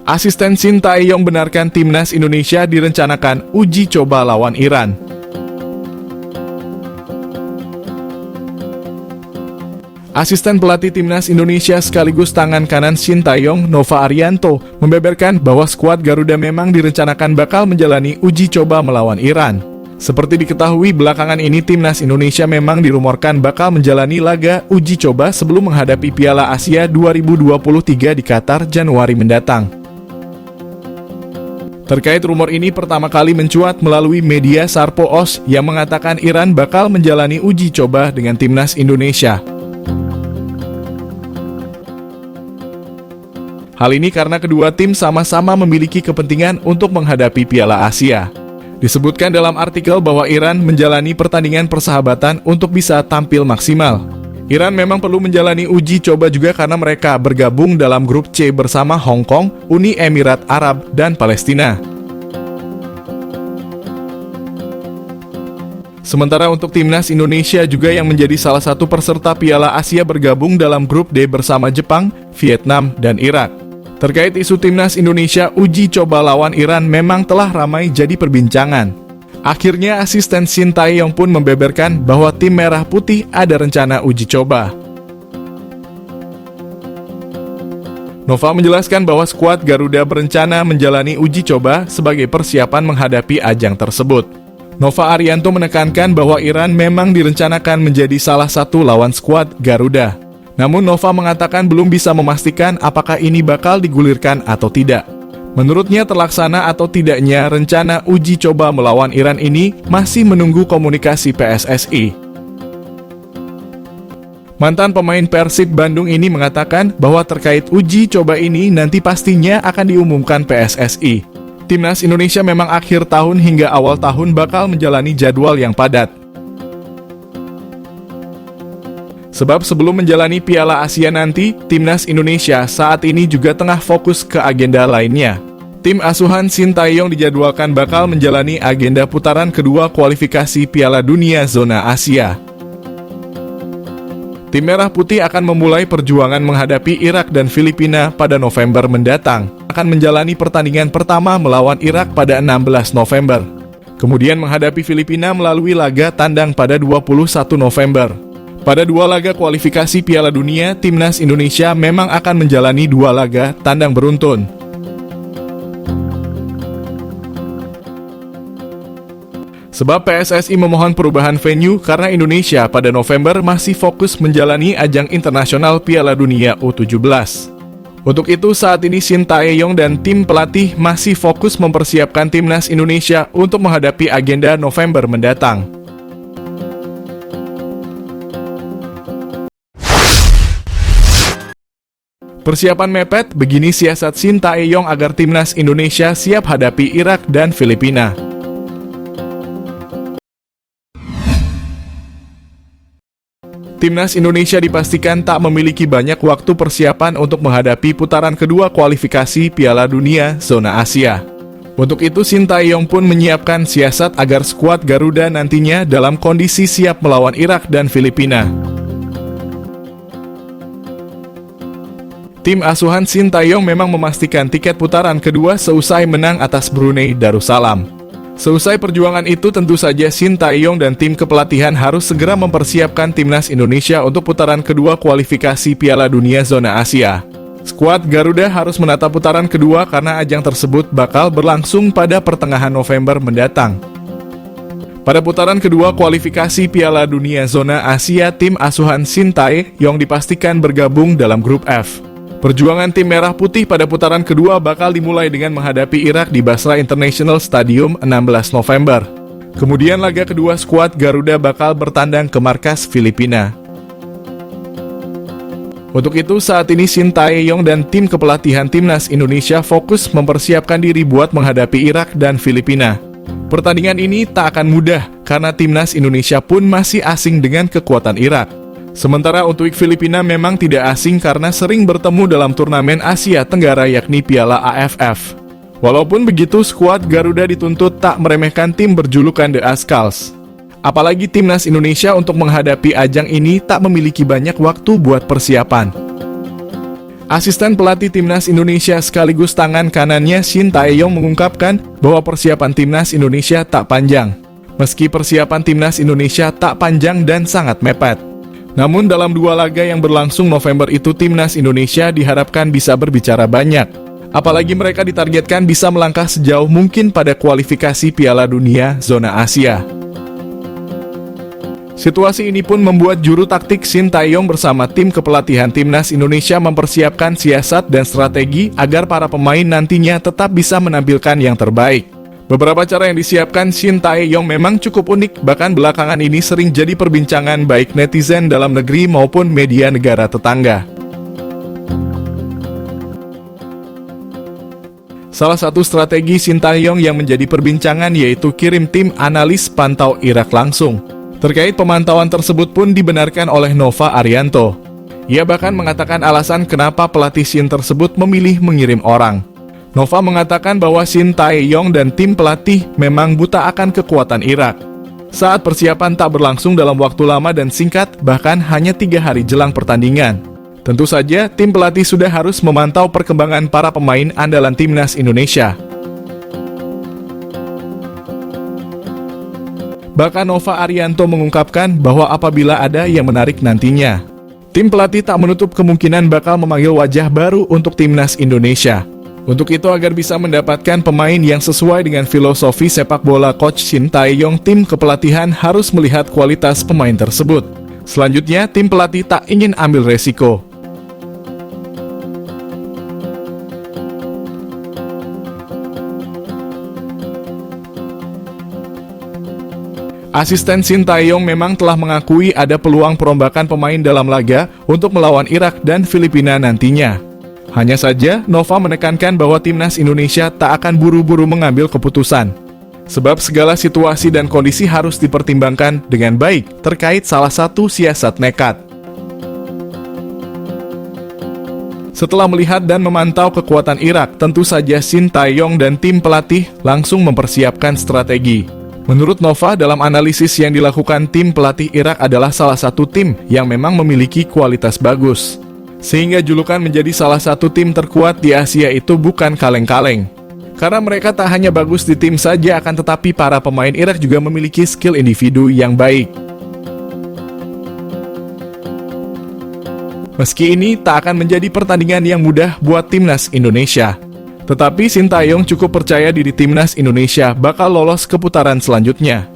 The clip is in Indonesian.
Asisten Shin Tae-yong benarkan timnas Indonesia direncanakan uji coba lawan Iran. Asisten pelatih timnas Indonesia sekaligus tangan kanan Shin Tae-yong, Nova Arianto, membeberkan bahwa skuad Garuda memang direncanakan bakal menjalani uji coba melawan Iran. Seperti diketahui belakangan ini timnas Indonesia memang dirumorkan bakal menjalani laga uji coba sebelum menghadapi Piala Asia 2023 di Qatar Januari mendatang. Terkait rumor ini pertama kali mencuat melalui media Sarpo Os yang mengatakan Iran bakal menjalani uji coba dengan timnas Indonesia. Hal ini karena kedua tim sama-sama memiliki kepentingan untuk menghadapi Piala Asia. Disebutkan dalam artikel bahwa Iran menjalani pertandingan persahabatan untuk bisa tampil maksimal. Iran memang perlu menjalani uji coba juga karena mereka bergabung dalam grup C bersama Hong Kong, Uni Emirat Arab, dan Palestina. Sementara untuk timnas Indonesia juga yang menjadi salah satu peserta Piala Asia bergabung dalam grup D bersama Jepang, Vietnam, dan Irak. Terkait isu timnas Indonesia uji coba lawan Iran memang telah ramai jadi perbincangan. Akhirnya asisten Shin Tae-yong pun membeberkan bahwa tim Merah Putih ada rencana uji coba. Nova menjelaskan bahwa skuad Garuda berencana menjalani uji coba sebagai persiapan menghadapi ajang tersebut. Nova Arianto menekankan bahwa Iran memang direncanakan menjadi salah satu lawan skuad Garuda. Namun Nova mengatakan belum bisa memastikan apakah ini bakal digulirkan atau tidak. Menurutnya terlaksana atau tidaknya rencana uji coba melawan Iran ini masih menunggu komunikasi PSSI. Mantan pemain Persib Bandung ini mengatakan bahwa terkait uji coba ini nanti pastinya akan diumumkan PSSI. Timnas Indonesia memang akhir tahun hingga awal tahun bakal menjalani jadwal yang padat. Sebab sebelum menjalani Piala Asia nanti, timnas Indonesia saat ini juga tengah fokus ke agenda lainnya. Tim asuhan Shin Tae-yong dijadwalkan bakal menjalani agenda putaran kedua kualifikasi Piala Dunia Zona Asia. Tim Merah Putih akan memulai perjuangan menghadapi Irak dan Filipina pada November mendatang. Akan menjalani pertandingan pertama melawan Irak pada 16 November. Kemudian menghadapi Filipina melalui laga tandang pada 21 November. Pada dua laga kualifikasi Piala Dunia, timnas Indonesia memang akan menjalani dua laga tandang beruntun. Sebab PSSI memohon perubahan venue karena Indonesia pada November masih fokus menjalani ajang internasional Piala Dunia U17. Untuk itu saat ini Shin Tae-yong dan tim pelatih masih fokus mempersiapkan timnas Indonesia untuk menghadapi agenda November mendatang. Persiapan mepet, begini siasat Shin Tae-yong agar timnas Indonesia siap hadapi Irak dan Filipina. Timnas Indonesia dipastikan tak memiliki banyak waktu persiapan untuk menghadapi putaran kedua kualifikasi Piala Dunia Zona Asia. Untuk itu Shin Tae-yong pun menyiapkan siasat agar skuad Garuda nantinya dalam kondisi siap melawan Irak dan Filipina. Tim asuhan Shin Tae-yong memang memastikan tiket putaran kedua seusai menang atas Brunei Darussalam. Seusai perjuangan itu tentu saja Shin Tae-yong dan tim kepelatihan harus segera mempersiapkan timnas Indonesia untuk putaran kedua kualifikasi Piala Dunia Zona Asia. Skuad Garuda harus menata putaran kedua karena ajang tersebut bakal berlangsung pada pertengahan November mendatang. Pada putaran kedua kualifikasi Piala Dunia Zona Asia, tim asuhan Shin Tae-yong dipastikan bergabung dalam grup F. Perjuangan tim Merah Putih pada putaran kedua bakal dimulai dengan menghadapi Irak di Basra International Stadium 16 November. Kemudian laga kedua skuad Garuda bakal bertandang ke markas Filipina. Untuk itu saat ini Shin Tae-yong dan tim kepelatihan timnas Indonesia fokus mempersiapkan diri buat menghadapi Irak dan Filipina. Pertandingan ini tak akan mudah karena timnas Indonesia pun masih asing dengan kekuatan Irak. Sementara untuk Filipina memang tidak asing karena sering bertemu dalam turnamen Asia Tenggara yakni Piala AFF. Walaupun begitu, skuad Garuda dituntut tak meremehkan tim berjulukan The Ascals. Apalagi timnas Indonesia untuk menghadapi ajang ini tak memiliki banyak waktu buat persiapan. Asisten pelatih timnas Indonesia sekaligus tangan kanannya Shin Tae-yong mengungkapkan bahwa persiapan timnas Indonesia tak panjang. Meski persiapan timnas Indonesia tak panjang dan sangat mepet. Namun dalam 2 laga yang berlangsung November itu timnas Indonesia diharapkan bisa berbicara banyak. Apalagi mereka ditargetkan bisa melangkah sejauh mungkin pada kualifikasi Piala Dunia zona Asia. Situasi ini pun membuat juru taktik Shin Tae-yong bersama tim kepelatihan timnas Indonesia mempersiapkan siasat dan strategi agar para pemain nantinya tetap bisa menampilkan yang terbaik. Beberapa cara yang disiapkan Shin Tae-yong memang cukup unik, bahkan belakangan ini sering jadi perbincangan baik netizen dalam negeri maupun media negara tetangga. Salah satu strategi Shin Tae-yong yang menjadi perbincangan yaitu kirim tim analis pantau Irak langsung. Terkait pemantauan tersebut pun dibenarkan oleh Nova Arianto. Ia bahkan mengatakan alasan kenapa pelatih Shin tersebut memilih mengirim orang. Nova mengatakan bahwa Shin Tae-yong dan tim pelatih memang buta akan kekuatan Irak. Saat persiapan tak berlangsung dalam waktu lama dan singkat, bahkan hanya 3 hari jelang pertandingan. Tentu saja, tim pelatih sudah harus memantau perkembangan para pemain andalan timnas Indonesia. Bahkan Nova Arianto mengungkapkan bahwa apabila ada yang menarik nantinya, tim pelatih tak menutup kemungkinan bakal memanggil wajah baru untuk timnas Indonesia. Untuk itu agar bisa mendapatkan pemain yang sesuai dengan filosofi sepak bola Coach Shin Tae-yong, tim kepelatihan harus melihat kualitas pemain tersebut. Selanjutnya, tim pelatih tak ingin ambil resiko. Asisten Shin Tae-yong memang telah mengakui ada peluang perombakan pemain dalam laga untuk melawan Irak dan Filipina nantinya. Hanya saja, Nova menekankan bahwa timnas Indonesia tak akan buru-buru mengambil keputusan. Sebab segala situasi dan kondisi harus dipertimbangkan dengan baik terkait salah satu siasat nekat. Setelah melihat dan memantau kekuatan Irak, tentu saja Shin Tae-yong dan tim pelatih langsung mempersiapkan strategi. Menurut Nova, dalam analisis yang dilakukan tim pelatih Irak adalah salah satu tim yang memang memiliki kualitas bagus. Sehingga julukan menjadi salah satu tim terkuat di Asia itu bukan kaleng-kaleng. Karena mereka tak hanya bagus di tim saja, akan tetapi para pemain Irak juga memiliki skill individu yang baik. Meski ini tak akan menjadi pertandingan yang mudah buat timnas Indonesia. Tetapi Shin Tae-yong cukup percaya diri timnas Indonesia bakal lolos ke putaran selanjutnya.